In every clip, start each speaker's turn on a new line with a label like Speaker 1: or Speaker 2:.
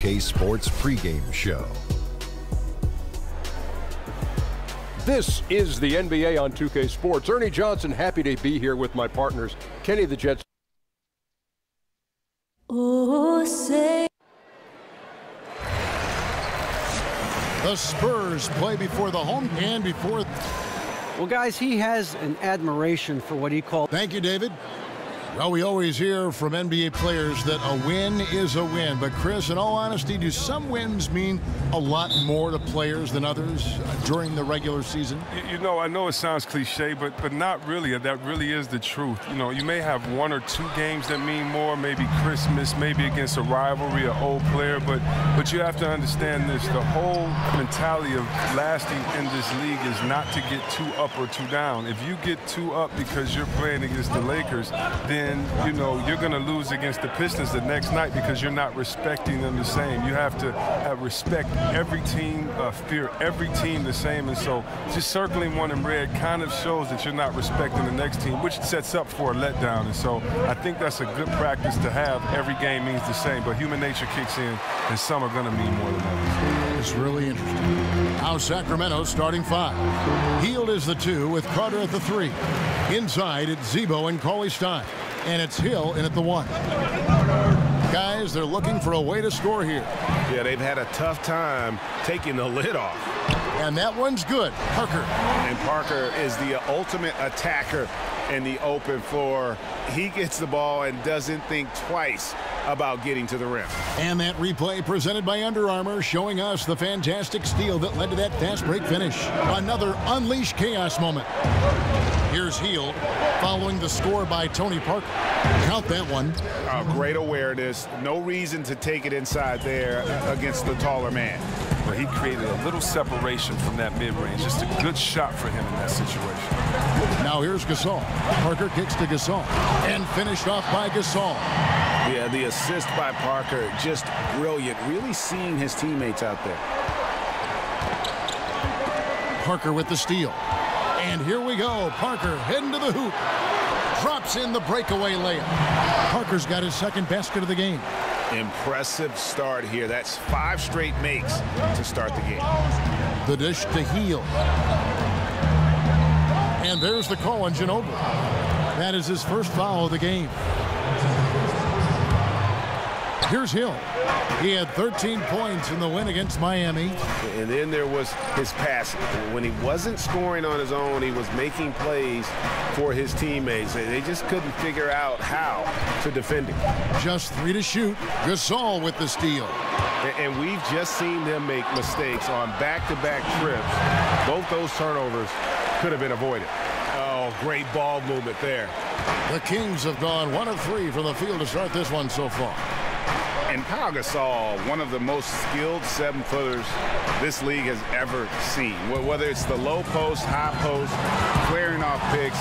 Speaker 1: 2K Sports pregame show.
Speaker 2: This is the NBA on 2K Sports. Ernie Johnson, happy to be here with my partners, Kenny the Jet.
Speaker 3: Oh, say.
Speaker 4: The Spurs play before the home and before.
Speaker 5: Well, guys, he has an admiration for what he called.
Speaker 4: Thank you, David. Well, we always hear from NBA players that a win is a win. But, Chris, in all honesty, do some wins mean a lot more to players than others during the regular season?
Speaker 6: You know, I know it sounds cliche, but not really. That really is the truth. You know, you may have one or two games that mean more, maybe Christmas, maybe against a rivalry, an old player. But you have to understand this. The whole mentality of lasting in this league is not to get too up or too down. If you get too up because you're playing against the Lakers, then you know you're going to lose against the Pistons the next night because you're not respecting them the same. You have to respect every team, fear every team the same. And so just circling one in red kind of shows that you're not respecting the next team, which sets up for a letdown. And so I think that's a good practice to have. Every game means the same, but human nature kicks in, and some are going to mean more than others.
Speaker 4: It's really interesting. Now Sacramento starting five. Hield is the 2 with Carter at the 3. Inside, it's Zebo and Cauley-Stein. And it's Hill in at the 1. Guys, they're looking for a way to score here.
Speaker 7: Yeah, they've had a tough time taking the lid off.
Speaker 4: And that one's good. Parker.
Speaker 7: And Parker is the ultimate attacker in the open floor. He gets the ball and doesn't think twice about getting to the rim.
Speaker 4: And that replay presented by Under Armour showing us the fantastic steal that led to that fast break finish. Another unleash chaos moment. Here's Hield following the score by Tony Parker. Count that one.
Speaker 7: Great awareness. No reason to take it inside there against the taller man.
Speaker 6: But he created a little separation from that mid-range. Just a good shot for him in that situation.
Speaker 4: Now here's Gasol. Parker kicks to Gasol. And finished off by Gasol.
Speaker 7: Yeah, the assist by Parker, just brilliant. Really seeing his teammates out there.
Speaker 4: Parker with the steal. And here we go. Parker heading to the hoop. Drops in the breakaway layup. Parker's got his second basket of the game.
Speaker 7: Impressive start here. That's 5 straight makes to start the game.
Speaker 4: The dish to Hield. And there's the call on Ginobili. That is his first foul of the game. Here's Hill. He had 13 points in the win against Miami.
Speaker 7: And then there was his passing. When he wasn't scoring on his own, he was making plays for his teammates. They just couldn't figure out how to defend him.
Speaker 4: Just 3 to shoot. Gasol with the steal.
Speaker 7: And we've just seen them make mistakes on back-to-back trips. Both those turnovers could have been avoided. Oh, great ball movement there.
Speaker 4: The Kings have gone 1 of 3 from the field to start this one so far.
Speaker 7: And Pau Gasol, one of the most skilled 7-footers this league has ever seen. Whether it's the low post, high post, clearing off picks,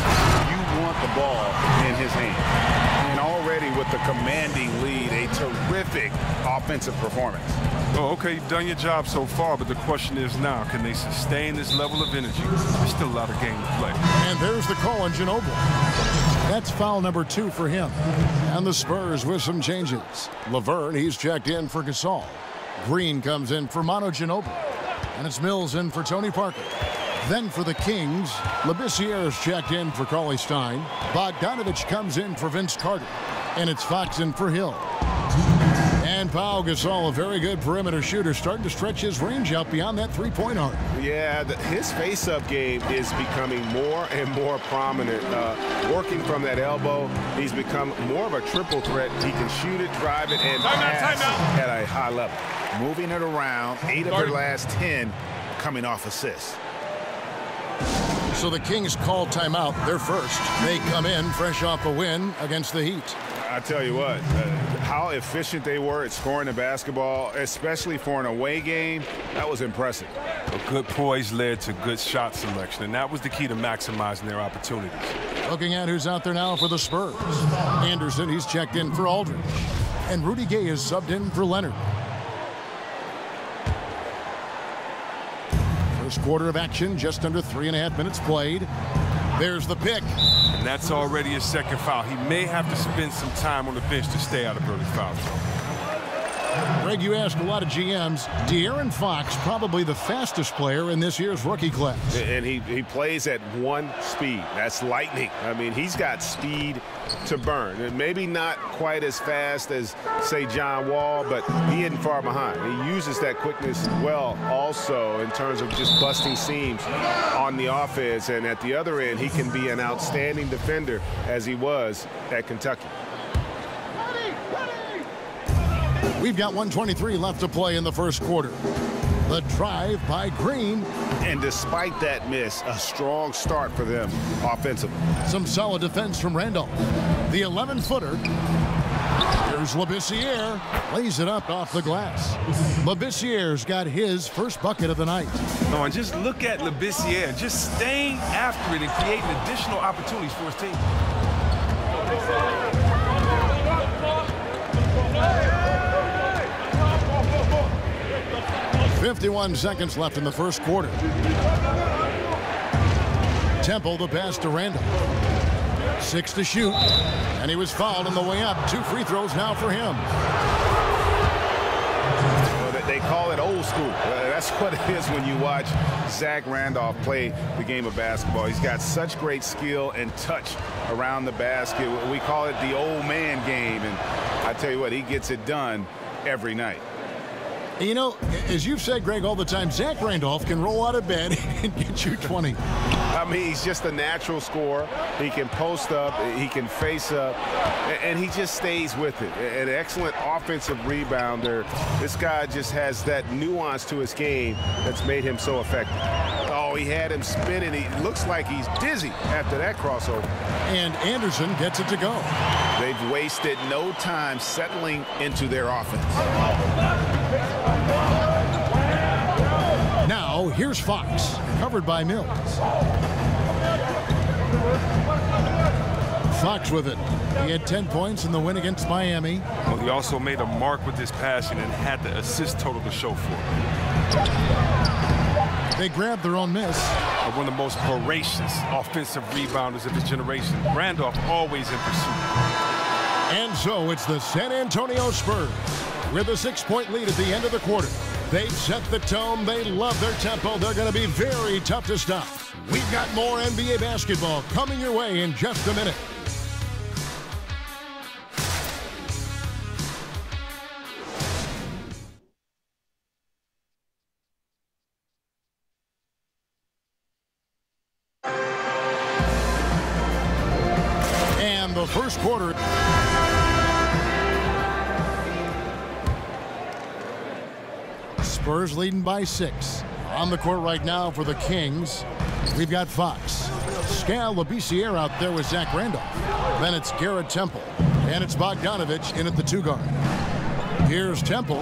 Speaker 7: you want the ball in his hand. And already with the commanding lead, a terrific offensive performance.
Speaker 6: Oh, okay, you've done your job so far, but the question is now, can they sustain this level of energy? There's still a lot of game to play.
Speaker 4: And there's the call on Ginobili. That's foul number 2 for him. And the Spurs with some changes. Laverne, he's checked in for Gasol. Green comes in for Manu Ginobili. And it's Mills in for Tony Parker. Then for the Kings, Labissiere's checked in for Cauley-Stein. Bogdanovich comes in for Vince Carter. And it's Fox in for Hill. And Pau Gasol, a very good perimeter shooter, starting to stretch his range out beyond that three-point arc.
Speaker 7: Yeah, his face-up game is becoming more and more prominent. Working from that elbow, he's become more of a triple threat. He can shoot it, drive it, and pass at a high level. Moving it around, 8 of their last 10 coming off assists.
Speaker 4: So the Kings call timeout, their first. They come in fresh off a win against the Heat.
Speaker 7: I tell you what, how efficient they were at scoring the basketball, especially for an away game, that was impressive.
Speaker 6: A good poise led to good shot selection, and that was the key to maximizing their opportunities.
Speaker 4: Looking at who's out there now for the Spurs. Anderson, he's checked in for Aldridge. And Rudy Gay is subbed in for Leonard. First quarter of action, just under 3.5 minutes played. There's the pick.
Speaker 6: And that's already a second foul. He may have to spend some time on the bench to stay out of early foul zone.
Speaker 4: Greg, you ask a lot of GMs. De'Aaron Fox, probably the fastest player in this year's rookie class.
Speaker 7: And he plays at one speed. That's lightning. I mean, he's got speed to burn. And maybe not quite as fast as, say, John Wall, but he isn't far behind. He uses that quickness well also in terms of just busting seams on the offense. And at the other end, he can be an outstanding defender as he was at Kentucky.
Speaker 4: We've got 1:23 left to play in the first quarter. The drive by Green.
Speaker 7: And despite that miss, a strong start for them offensively.
Speaker 4: Some solid defense from Randolph. The 11-footer. Here's Labissiere. Lays it up off the glass. Labissiere's got his first bucket of the night.
Speaker 6: Oh, and just look at Labissiere, just staying after it and creating additional opportunities for his team.
Speaker 4: 51 seconds left in the first quarter. Temple the pass to Randall. 6 to shoot. And he was fouled on the way up. 2 free throws now for him.
Speaker 7: They call it old school. That's what it is when you watch Zach Randolph play the game of basketball. He's got such great skill and touch around the basket. We call it the old man game. And I tell you what, he gets it done every night.
Speaker 4: You know, as you've said, Greg, all the time, Zach Randolph can roll out of bed and get you 20.
Speaker 7: I mean, he's just a natural scorer. He can post up, he can face up, and he just stays with it. An excellent offensive rebounder. This guy just has that nuance to his game that's made him so effective. Oh, he had him spinning. He looks like he's dizzy after that crossover.
Speaker 4: And Anderson gets it to go.
Speaker 7: They've wasted no time settling into their offense.
Speaker 4: Now, here's Fox, covered by Mills. Fox with it. He had 10 points in the win against Miami.
Speaker 6: Well, he also made a mark with his passing and had the assist total to show for it.
Speaker 4: They grabbed their own miss.
Speaker 6: One of the most voracious offensive rebounders of his generation. Randolph always in pursuit.
Speaker 4: And so it's the San Antonio Spurs with a 6-point lead at the end of the quarter. They've set the tone. They love their tempo. They're going to be very tough to stop. We've got more NBA basketball coming your way in just a minute. And the first quarter. Spurs leading by 6. On the court right now for the Kings, we've got Fox. Skal Labissiere out there with Zach Randolph. Then it's Garrett Temple. And it's Bogdanovich in at the 2 guard. Here's Temple.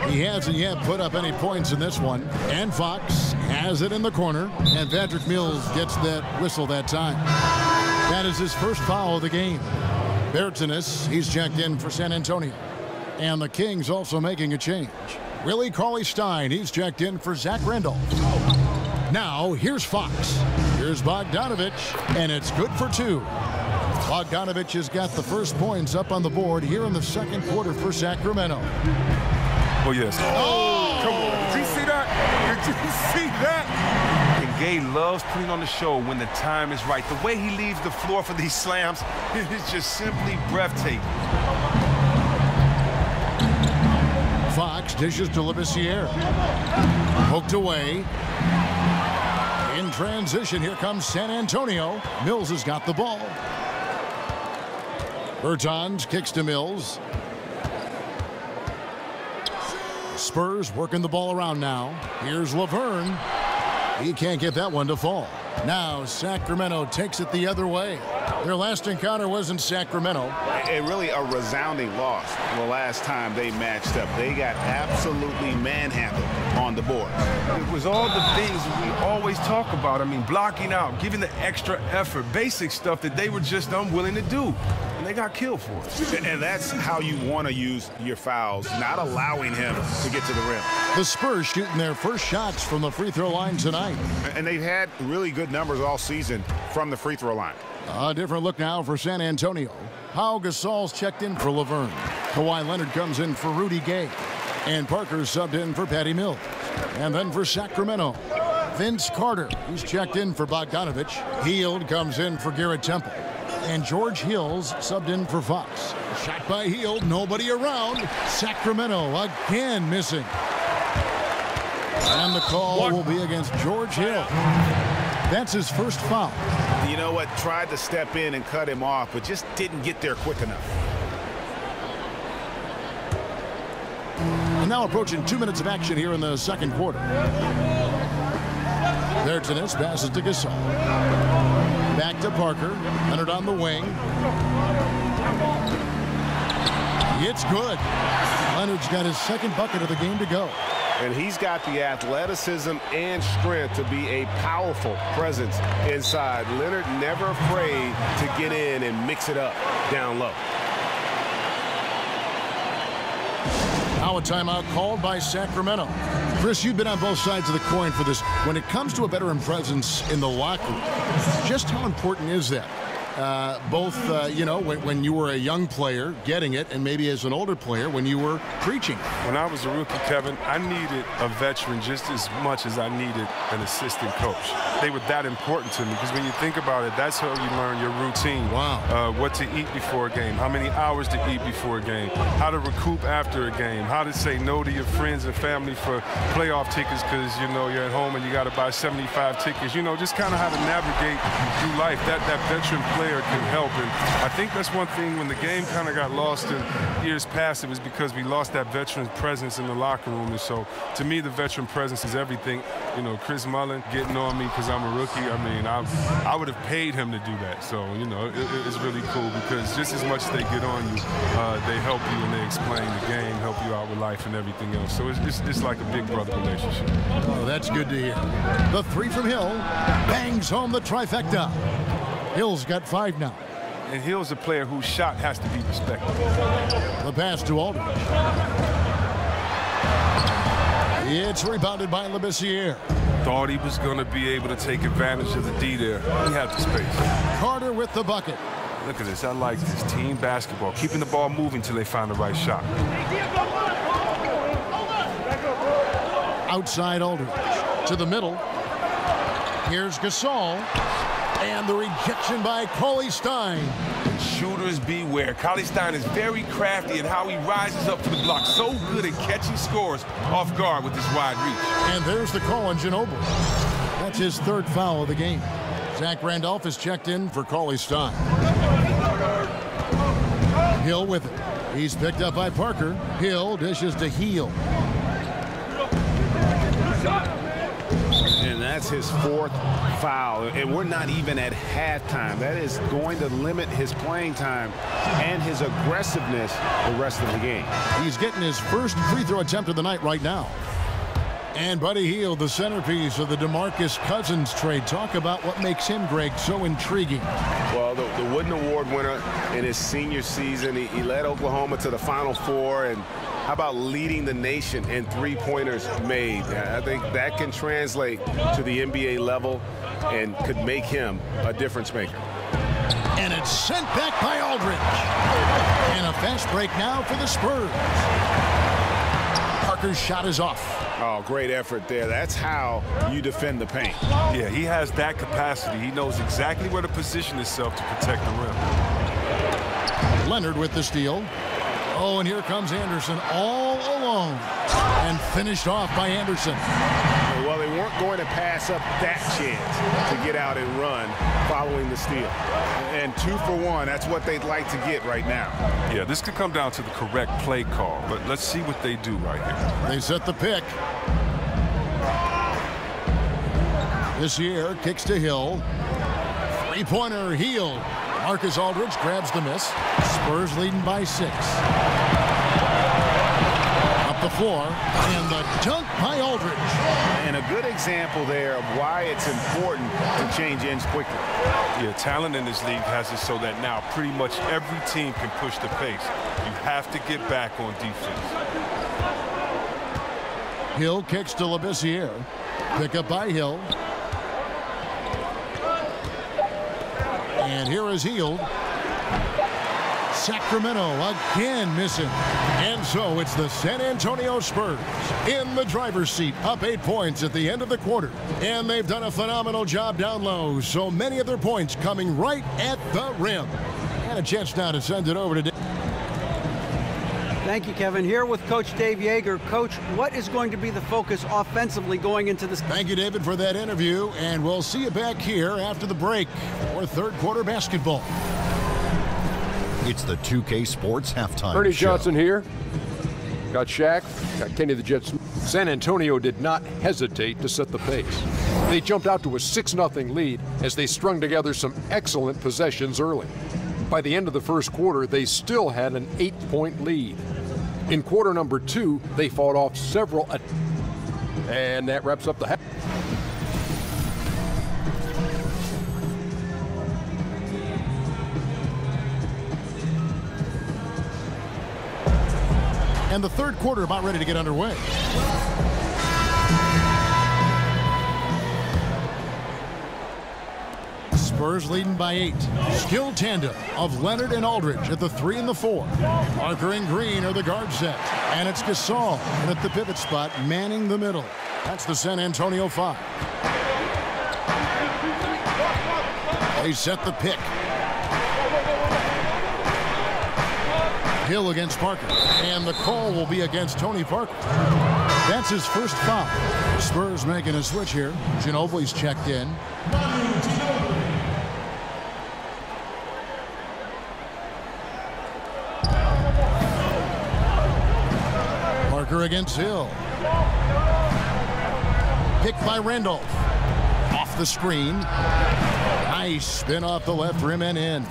Speaker 4: He hasn't yet put up any points in this one. And Fox has it in the corner. And Patrick Mills gets that whistle that time. That is his first foul of the game. Bertans, he's checked in for San Antonio. And the Kings also making a change. Willie Cauley-Stein, he's checked in for Zach Randolph. Now, here's Fox. Here's Bogdanovich, and it's good for 2. Bogdanovich has got the first points up on the board here in the second quarter for Sacramento.
Speaker 6: Oh, yes. Oh! Come on. Did you see that? Did you see that? And Gay loves putting on the show when the time is right. The way he leaves the floor for these slams is just simply breathtaking.
Speaker 4: Fox dishes to Labissiere. Poked away. In transition, here comes San Antonio. Mills has got the ball. Bertans kicks to Mills. Spurs working the ball around now. Here's Laverne. He can't get that one to fall. Now Sacramento takes it the other way. Their last encounter was in Sacramento.
Speaker 7: And really a resounding loss the last time they matched up. They got absolutely manhandled on the board.
Speaker 6: It was all the things we always talk about. I mean, blocking out, giving the extra effort, basic stuff that they were just unwilling to do. And they got killed for it.
Speaker 7: And that's how you want to use your fouls, not allowing him to get to the rim.
Speaker 4: The Spurs shooting their first shots from the free throw line tonight.
Speaker 7: And they've had really good numbers all season from the free throw line.
Speaker 4: A different look now for San Antonio. Pau Gasol's checked in for Laverne. Kawhi Leonard comes in for Rudy Gay. And Parker subbed in for Patty Mills. And then for Sacramento, Vince Carter. He's checked in for Bogdanovich. Hield comes in for Garrett Temple. And George Hills subbed in for Fox. Shot by Hield, nobody around. Sacramento again missing. And the call will be against George Hill. That's his first foul.
Speaker 7: You know what? Tried to step in and cut him off, but just didn't get there quick enough.
Speaker 4: And now approaching 2 minutes of action here in the second quarter. There, Tennis passes to Gasol. Back to Parker. Leonard on the wing. It's good. Leonard's got his second bucket of the game to go.
Speaker 8: And he's got the athleticism and strength to be a powerful presence inside. Leonard never afraid to get in and mix it up down low.
Speaker 4: Now a timeout called by Sacramento. Chris, you've been on both sides of the coin for this. When it comes to a veteran presence in the locker room, just how important is that? You know, when you were a young player getting it, and maybe as an older player when you were preaching.
Speaker 6: When I was a rookie, Kevin, I needed a veteran just as much as I needed an assistant coach. They were that important to me because when you think about it, that's how you learn your routine.
Speaker 4: Wow.
Speaker 6: What to eat before a game, how many hours to eat before a game, how to recoup after a game, how to say no to your friends and family for playoff tickets because, you know, you're at home and you got to buy 75 tickets. You know, just kind of how to navigate through life. That veteran player can help. And I think that's one thing when the game kind of got lost in years past, it was because we lost that veteran presence in the locker room. And so to me, the veteran presence is everything. You know, Chris Mullin getting on me because I'm a rookie. I mean, I would have paid him to do that. So, you know, it's really cool because just as much as they get on you, they help you and they explain the game, help you out with life and everything else. So it's like a big brother relationship.
Speaker 4: Oh, that's good to hear. The three from Hill bangs home the trifecta. Hill's got 5 now.
Speaker 6: And Hill's a player whose shot has to be respected.
Speaker 4: The pass to Aldridge. It's rebounded by Labissiere.
Speaker 6: Thought he was going to be able to take advantage of the D there. He had the space.
Speaker 4: Carter with the bucket.
Speaker 6: Look at this. I like this. Team basketball. Keeping the ball moving until they find the right shot.
Speaker 4: Outside Aldridge. To the middle. Here's Gasol. And the rejection by Cauley-Stein.
Speaker 9: Shooters beware. Cauley-Stein is very crafty in how he rises up to the block. So good at catching scores off guard with his wide reach.
Speaker 4: And there's the call on Ginobili. That's his 3rd foul of the game. Zach Randolph is checked in for Cauley-Stein. Hill with it. He's picked up by Parker. Hill dishes to Hield.
Speaker 8: And that's his 4th foul. And we're not even at halftime. That is going to limit his playing time and his aggressiveness the rest of the game.
Speaker 4: He's getting his first free throw attempt of the night right now. And Buddy Hield, the centerpiece of the DeMarcus Cousins trade. Talk about what makes him, Greg, so intriguing.
Speaker 8: Well, the Wooden Award winner in his senior season. He led Oklahoma to the Final Four. And how about leading the nation in three-pointers made? I think that can translate to the NBA level and could make him a difference maker.
Speaker 4: And it's sent back by Aldridge. And a fast break now for the Spurs. Parker's shot is off.
Speaker 8: Oh, great effort there. That's how you defend the paint.
Speaker 6: Yeah, he has that capacity. He knows exactly where to position himself to protect the rim.
Speaker 4: Leonard with the steal. Oh, and here comes Anderson all alone. And finished off by Anderson.
Speaker 8: Well, they weren't going to pass up that chance to get out and run following the steal. And 2 for 1, that's what they'd like to get right now.
Speaker 6: Yeah, this could come down to the correct play call, but let's see what they do right here.
Speaker 4: They set the pick. This year, kicks to Hill. Three-pointer, Hield. Marcus Aldridge grabs the miss. Spurs leading by 6. Up the floor, and the dunk by Aldridge.
Speaker 8: And a good example there of why it's important to change ends quickly.
Speaker 6: Yeah, talent in this league has it so that now pretty much every team can push the pace. You have to get back on defense.
Speaker 4: Hill kicks to Labissiere. Pick up by Hill. And here is Hield. Sacramento again missing. And so it's the San Antonio Spurs in the driver's seat, up 8 points at the end of the quarter. And they've done a phenomenal job down low. So many of their points coming right at the rim. And a chance now to send it over to Dave.
Speaker 5: Thank you, Kevin. Here with Coach Dave Joerger. Coach, what is going to be the focus offensively going into this?
Speaker 4: Thank you, David, for that interview. And we'll see you back here after the break for third quarter basketball.
Speaker 1: It's the 2K Sports Halftime
Speaker 2: Ernie
Speaker 1: Show.
Speaker 2: Johnson here. Got Shaq, got Kenny the Jet Smith. San Antonio did not hesitate to set the pace. They jumped out to a 6-0 lead as they strung together some excellent possessions early. By the end of the first quarter, they still had an 8-point lead. In quarter number 2, they fought off several and that wraps up the half.
Speaker 4: And the third quarter about ready to get underway. Spurs leading by 8. Skill tandem of Leonard and Aldridge at the 3 and the 4. Parker and Green are the guard set. And it's Gasol at the pivot spot, manning the middle. That's the San Antonio 5. They set the pick. Hill against Parker. And the call will be against Tony Parker. That's his first foul. Spurs making a switch here. Ginobili's checked in. Parker against Hill. Picked by Randolph. Off the screen. Nice spin off the left rim and in.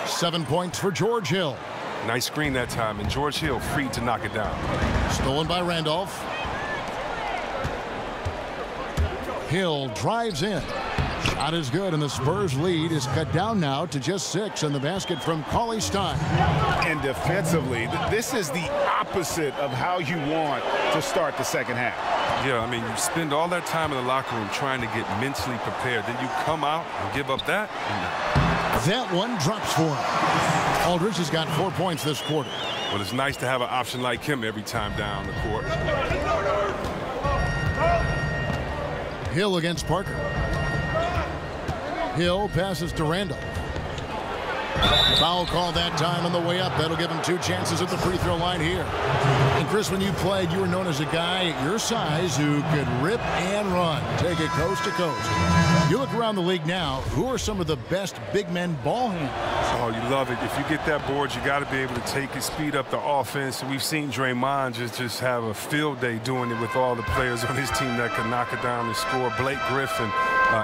Speaker 4: 7 points for George Hill.
Speaker 6: Nice screen that time, and George Hill free to knock it down.
Speaker 4: Stolen by Randolph. Hill drives in. Shot is good, and the Spurs lead is cut down now to just 6, and the basket from Cauley-Stein.
Speaker 7: And defensively, this is the opposite of how you want to start the second half.
Speaker 6: Yeah, I mean, you spend all that time in the locker room trying to get mentally prepared. Then you come out and give up that? No.
Speaker 4: That one drops for him. Aldridge has got 4 points this quarter.
Speaker 6: Well, it's nice to have an option like him every time down the court.
Speaker 4: Hill against Parker. Hill passes to Randolph. Foul call that time on the way up. That'll give him 2 chances at the free throw line here. And Chris, when you played, you were known as a guy your size who could rip and run, take it coast to coast. You look around the league now, who are some of the best big men ball handlers?
Speaker 6: Oh, you love it. If you get that board, you got to be able to take it, speed up the offense. We've seen Draymond just have a field day doing it with all the players on his team that can knock it down and score. Blake Griffin,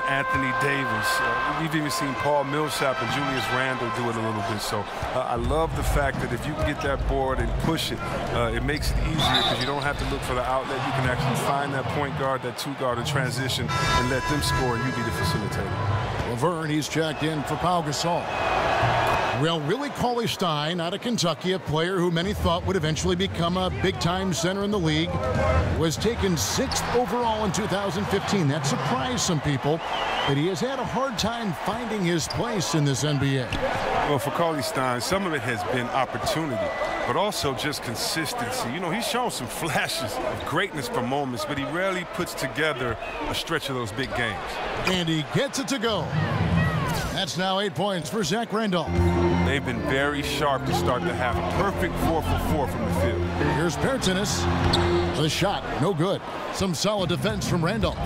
Speaker 6: Anthony Davis. We've even seen Paul Millsap and Julius Randle do it a little bit. So I love the fact that if you can get that board and push it, it makes it easier because you don't have to look for the outlet. You can actually find that point guard, that 2-guard in transition, and let them score, and you be the facilitator.
Speaker 4: Laverne, he's checked in for Pau Gasol. Well, Willie Cauley-Stein out of Kentucky, a player who many thought would eventually become a big-time center in the league, was taken 6th overall in 2015. That surprised some people, but he has had a hard time finding his place in this NBA.
Speaker 6: Well, for Cauley-Stein, some of it has been opportunity, but also just consistency. You know, he's shown some flashes of greatness for moments, but he rarely puts together a stretch of those big games.
Speaker 4: And he gets it to go. That's now 8 points for Zach Randolph.
Speaker 6: They've been very sharp to start the half. Perfect 4 for 4 from the field.
Speaker 4: Here's Pertinis. The shot, no good. Some solid defense from Randolph.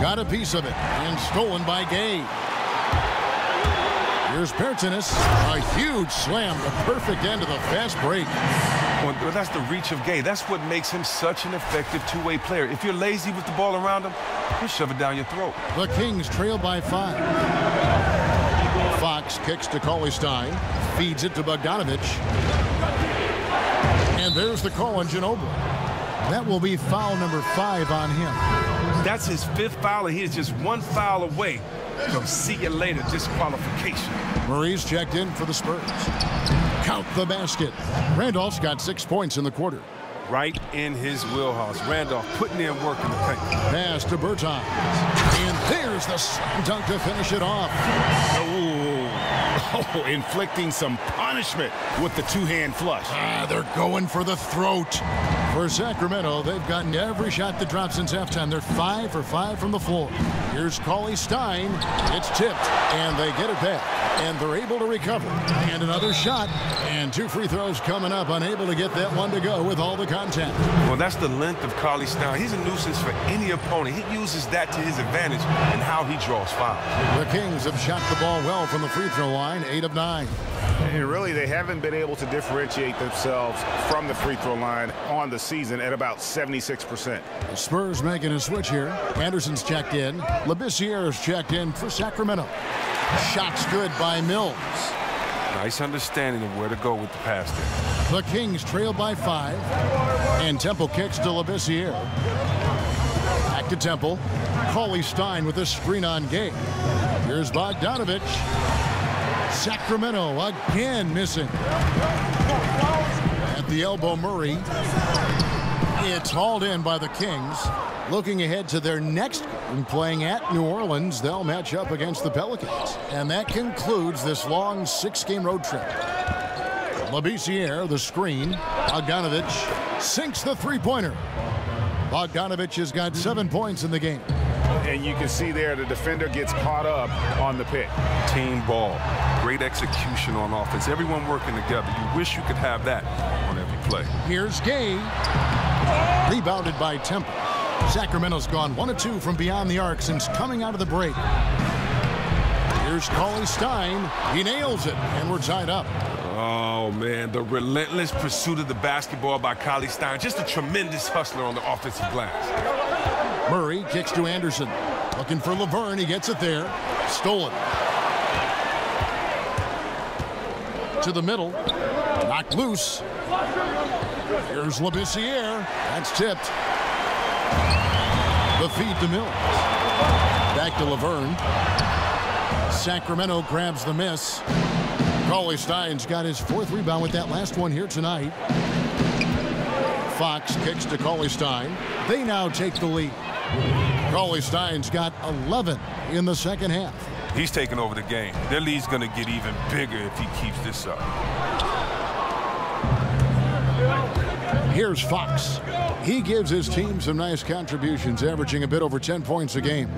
Speaker 4: Got a piece of it and stolen by Gay. Here's Pertinis. A huge slam, the perfect end of the fast break.
Speaker 6: Well, that's the reach of Gay. That's what makes him such an effective two-way player. If you're lazy with the ball around him, he'll shove it down your throat.
Speaker 4: The Kings trail by 5. Fox kicks to Cauley-Stein, feeds it to Bogdanovich. And there's the call on Ginobili. That will be foul number 5 on him.
Speaker 6: That's his 5th foul, and he is just 1 foul away from see you later disqualification.
Speaker 4: Murray's checked in for the Spurs. Count the basket. Randolph's got 6 points in the quarter.
Speaker 6: Right in his wheelhouse. Randolph putting in work in the paint.
Speaker 4: Pass to Bertans. And there's the slam dunk to finish it off.
Speaker 7: Oh, inflicting some punishment with the two-hand flush.
Speaker 4: They're going for the throat. For Sacramento, they've gotten every shot that dropped since halftime. They're 5 for 5 from the floor. Here's Cauley-Stein. It's tipped, and they get it back. And they're able to recover. And another shot. And 2 free throws coming up. Unable to get that one to go with all the contact.
Speaker 9: Well, that's the length of Cauley-Stein. He's a nuisance for any opponent. He uses that to his advantage in how he draws fouls.
Speaker 4: The Kings have shot the ball well from the free throw line, 8 of 9.
Speaker 7: And really, they haven't been able to differentiate themselves from the free throw line on the season at about 76%.
Speaker 4: The Spurs making a switch here. Anderson's checked in. Labissiere's checked in for Sacramento. Shots good by Mills.
Speaker 9: Nice understanding of where to go with the pass there.
Speaker 4: The Kings trail by 5. And Temple kicks to Labissiere. Back to Temple. Cauley-Stein with a screen on Gay. Here's Bogdanovich. Sacramento again missing. At the elbow, Murray. It's hauled in by the Kings. Looking ahead to their next game, playing at New Orleans, they'll match up against the Pelicans. And that concludes this long 6-game road trip. Labissiere, the screen. Bogdanovich sinks the three-pointer. Bogdanovich has got 7 points in the game.
Speaker 7: And you can see there the defender gets caught up on the pick.
Speaker 9: Team ball. Great execution on offense. Everyone working together. You wish you could have that on every play.
Speaker 4: Here's Gay. Rebounded by Temple. Sacramento's gone 1 of 2 from beyond the arc since coming out of the break. Here's Cauley-Stein. He nails it, and we're tied up.
Speaker 9: Oh, man, the relentless pursuit of the basketball by Cauley-Stein. Just a tremendous hustler on the offensive glass.
Speaker 4: Murray kicks to Anderson. Looking for Laverne. He gets it there. Stolen. To the middle. Knocked loose. Here's Labissiere. That's tipped. The feed to Mills. Back to Laverne. Sacramento grabs the miss. Cauley-Stein's got his 4th rebound with that last one here tonight. Fox kicks to Cauley-Stein. They now take the lead. Cauley-Stein's got 11 in the second half.
Speaker 9: He's taking over the game. Their lead's going to get even bigger if he keeps this up.
Speaker 4: Here's Fox. He gives his team some nice contributions, averaging a bit over 10 points a game.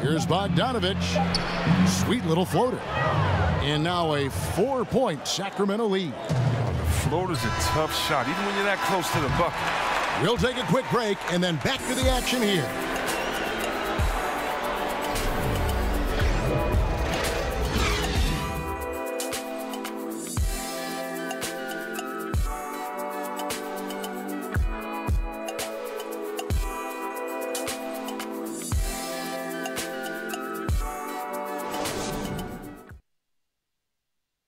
Speaker 4: Here's Bogdanovich. Sweet little floater. And now a 4-point Sacramento lead.
Speaker 9: The floater's a tough shot, even when you're that close to the bucket.
Speaker 4: We'll take a quick break and then back to the action here.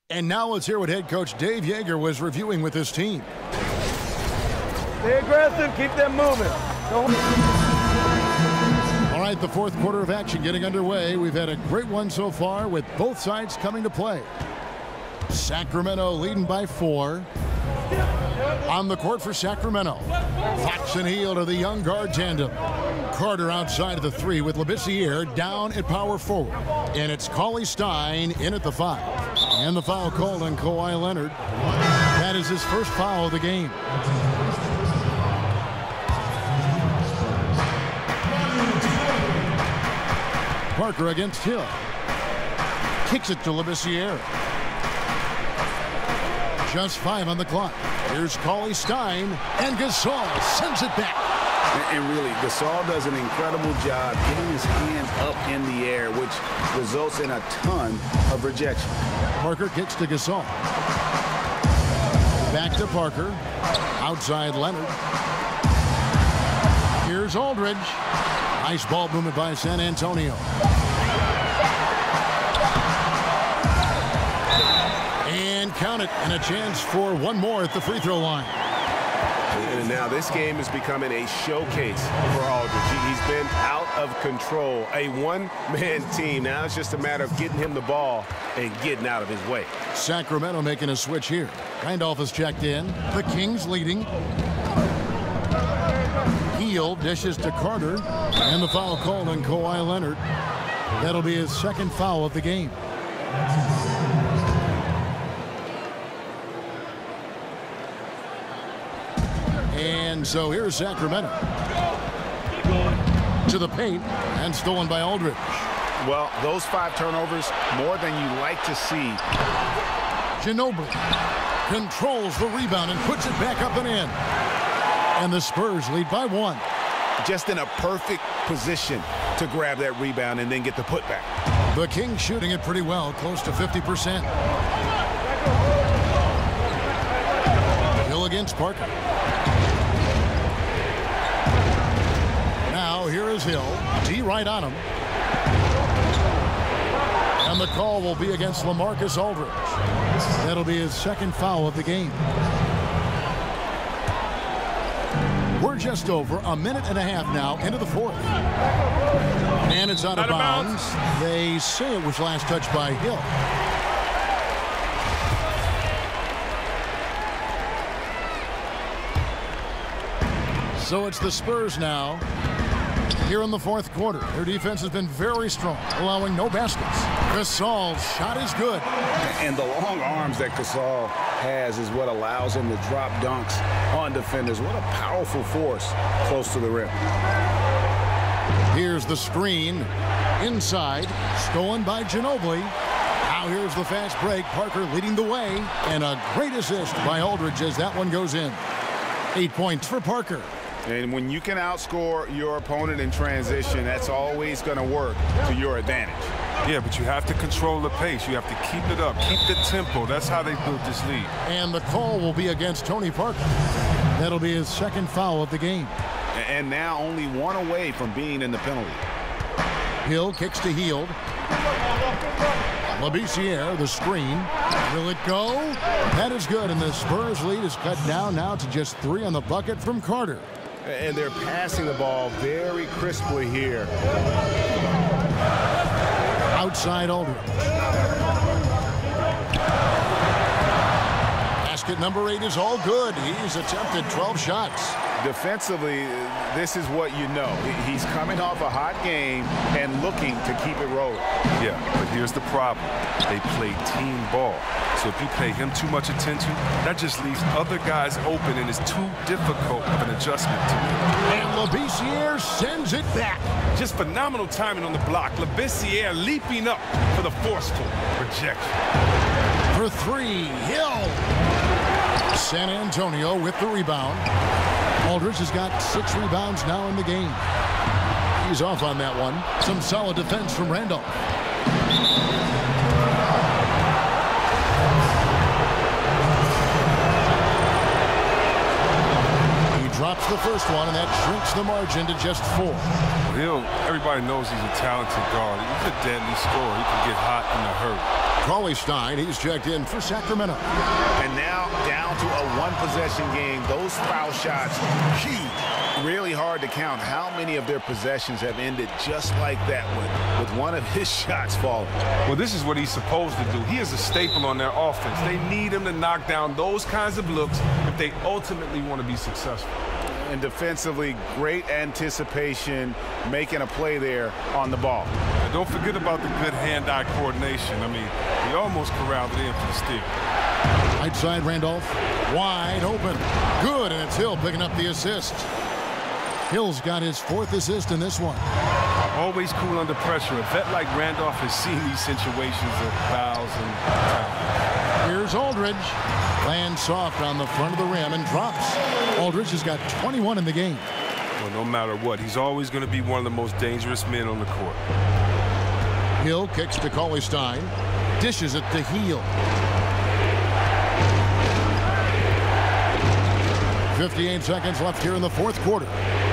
Speaker 4: And now let's hear what head coach Dave Joerger was reviewing with his team.
Speaker 10: Stay aggressive, keep them moving.
Speaker 4: All right, the 4th quarter of action getting underway. We've had a great one so far with both sides coming to play. Sacramento leading by 4. On the court for Sacramento. Fox and Hield are the young guard tandem. Carter outside of the 3 with Labissiere down at power forward. And it's Cauley-Stein in at the 5. And the foul called on Kawhi Leonard. That is his first foul of the game. Parker against Hill. Kicks it to Labissiere. Just 5 on the clock. Here's Cauley-Stein, and Gasol sends it back.
Speaker 7: And really, Gasol does an incredible job getting his hands up in the air, which results in a ton of rejection.
Speaker 4: Parker kicks to Gasol. Back to Parker. Outside Leonard. Here's Aldridge. Nice ball movement by San Antonio. And count it, and a chance for one more at the free throw line.
Speaker 8: And now this game is becoming a showcase for Aldridge. He's been out of control, a one-man team. Now it's just a matter of getting him the ball and getting out of his way.
Speaker 4: Sacramento making a switch here. Randolph is checked in. The Kings leading. Hield dishes to Carter. And the foul called on Kawhi Leonard. That'll be his second foul of the game. And so here's Sacramento. To the paint, and stolen by Aldridge.
Speaker 7: Well, those 5 turnovers, more than you like to see.
Speaker 4: Ginobili controls the rebound and puts it back up and in. And the Spurs lead by 1.
Speaker 7: Just in a perfect position to grab that rebound and then get the putback.
Speaker 4: The Kings shooting it pretty well, close to 50%. Hill against Parker. Now here is Hill. D right on him. And the call will be against LaMarcus Aldridge. That'll be his 2nd foul of the game. We're just over a minute and a half now into the 4th. And it's out of bounds. They say it was last touched by Hill. So it's the Spurs now. Here in the 4th quarter, their defense has been very strong, allowing no baskets. Gasol's shot is good.
Speaker 7: And the long arms that Gasol has is what allows him to drop dunks on defenders. What a powerful force close to the rim.
Speaker 4: Here's the screen. Inside, stolen by Ginobili. Now here's the fast break. Parker leading the way. And a great assist by Aldridge as that one goes in. 8 points for Parker.
Speaker 7: And when you can outscore your opponent in transition, that's always going to work to your advantage.
Speaker 6: Yeah, but you have to control the pace. You have to keep it up, keep the tempo. That's how they built this lead.
Speaker 4: And the call will be against Tony Parker. That'll be his 2nd foul of the game.
Speaker 7: And now only 1 away from being in the penalty.
Speaker 4: Hill kicks to Hield. Labissiere, the screen. Will it go? That is good, and the Spurs lead is cut down now to just 3 on the bucket from Carter.
Speaker 7: And they're passing the ball very crisply here.
Speaker 4: Outside Aldridge. Basket number 8 is all good. He's attempted 12 shots.
Speaker 7: Defensively, this is what you know. He's coming off a hot game and looking to keep it rolling.
Speaker 6: Yeah, but here's the problem. They play team ball. So if you pay him too much attention, that just leaves other guys open, and it's too difficult of an adjustment to make.
Speaker 4: And Labissiere sends it back.
Speaker 6: Just phenomenal timing on the block. Labissiere leaping up for the forceful rejection.
Speaker 4: For 3, Hill. San Antonio with the rebound. Aldridge has got 6 rebounds now in the game. He's off on that one. Some solid defense from Randolph. He drops the first one, and that shrinks the margin to just 4.
Speaker 6: Everybody knows he's a talented guard. He's a deadly scorer. He can get hot in a hurry.
Speaker 4: Cauley-Stein, he's checked in for Sacramento.
Speaker 7: And now down to a 1-possession game. Those foul shots, huge. Really hard to count how many of their possessions have ended just like that one, with one of his shots falling.
Speaker 6: Well, this is what he's supposed to do. He is a staple on their offense. They need him to knock down those kinds of looks if they ultimately want to be successful.
Speaker 7: And defensively, great anticipation, making a play there on the ball.
Speaker 6: And don't forget about the good hand-eye coordination. I mean, he almost corralled it in for the steal.
Speaker 4: Right side, Randolph, wide open. Good, and it's Hill picking up the assist. Hill's got his 4th assist in this one.
Speaker 6: Always cool under pressure. A vet like Randolph has seen these situations of fouls and time.
Speaker 4: Here's Aldridge. Lands soft on the front of the rim and drops. Aldridge has got 21 in the game.
Speaker 6: Well, no matter what, he's always going to be one of the most dangerous men on the court.
Speaker 4: Hill kicks to Cauley-Stein. Dishes it to Hield. 58 seconds left here in the 4th quarter.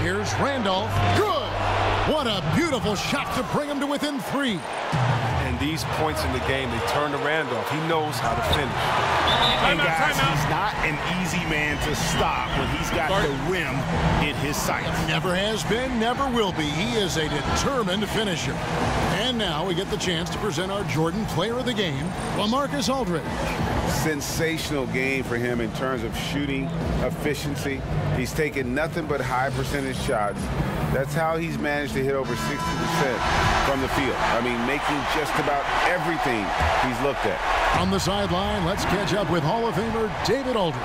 Speaker 4: Here's Randolph. Good! What a beautiful shot to bring him to within 3.
Speaker 6: And these points in the game, they turn to Randolph. He knows how to finish.
Speaker 7: And guys, he's not an easy man to stop when he's got the rim in his sights.
Speaker 4: Never has been, never will be. He is a determined finisher. And now we get the chance to present our Jordan Player of the Game, LaMarcus Aldridge.
Speaker 7: Sensational game for him in terms of shooting efficiency. He's taken nothing but high percentage shots. That's how he's managed to hit over 60% from the field. I mean, making just about everything he's looked at.
Speaker 4: On the sideline, let's catch up with Hall of Famer David Aldridge.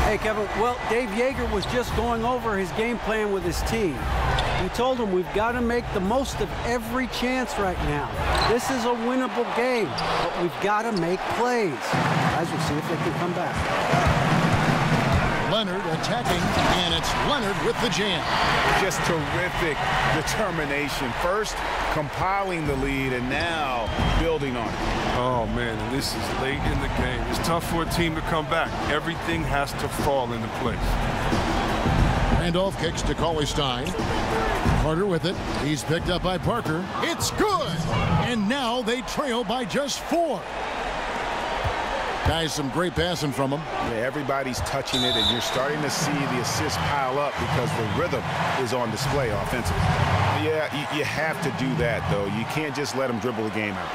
Speaker 5: Hey, Kevin. Well, Dave Joerger was just going over his game plan with his team. He told them we've got to make the most of every chance right now. This is a winnable game, but we've got to make plays. Guys, we'll see if they can come back.
Speaker 4: Leonard attacking, and it's Leonard with the jam.
Speaker 7: Just terrific determination. First, compiling the lead, and now building on it.
Speaker 6: Oh, man, and this is late in the game. It's tough for a team to come back. Everything has to fall into place.
Speaker 4: Handoff kicks to Cauley-Stein. Carter with it. He's picked up by Parker. It's good! And now they trail by just 4. Guys, some great passing from them.
Speaker 7: Yeah, everybody's touching it, and you're starting to see the assists pile up because the rhythm is on display offensively. Yeah, you have to do that, though. You can't just let them dribble the game out.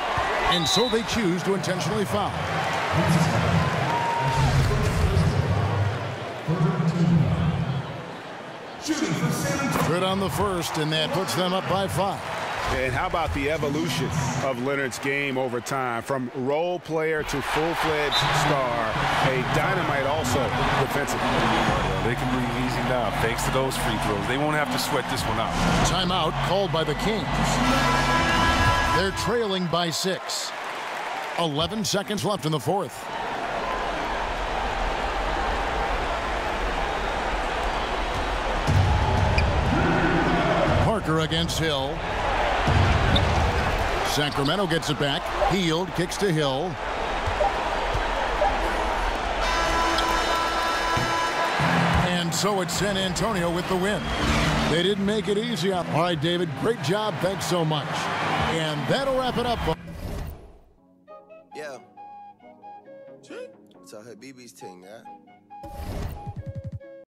Speaker 4: And so they choose to intentionally foul. Good on the first, and that puts them up by 5.
Speaker 7: And how about the evolution of Leonard's game over time? From role player to full-fledged star, a dynamite also defensively.
Speaker 6: They can breathe easy now thanks to those free throws. They won't have to sweat this one out.
Speaker 4: Timeout called by the Kings. They're trailing by 6. 11 seconds left in the fourth. Parker against Hill. Sacramento gets it back. Hield kicks to Hill. And so it's San Antonio with the win. They didn't make it easy. All right, David, great job. Thanks so much. And that'll wrap it up.
Speaker 11: Yeah. It's our BB's team, yeah.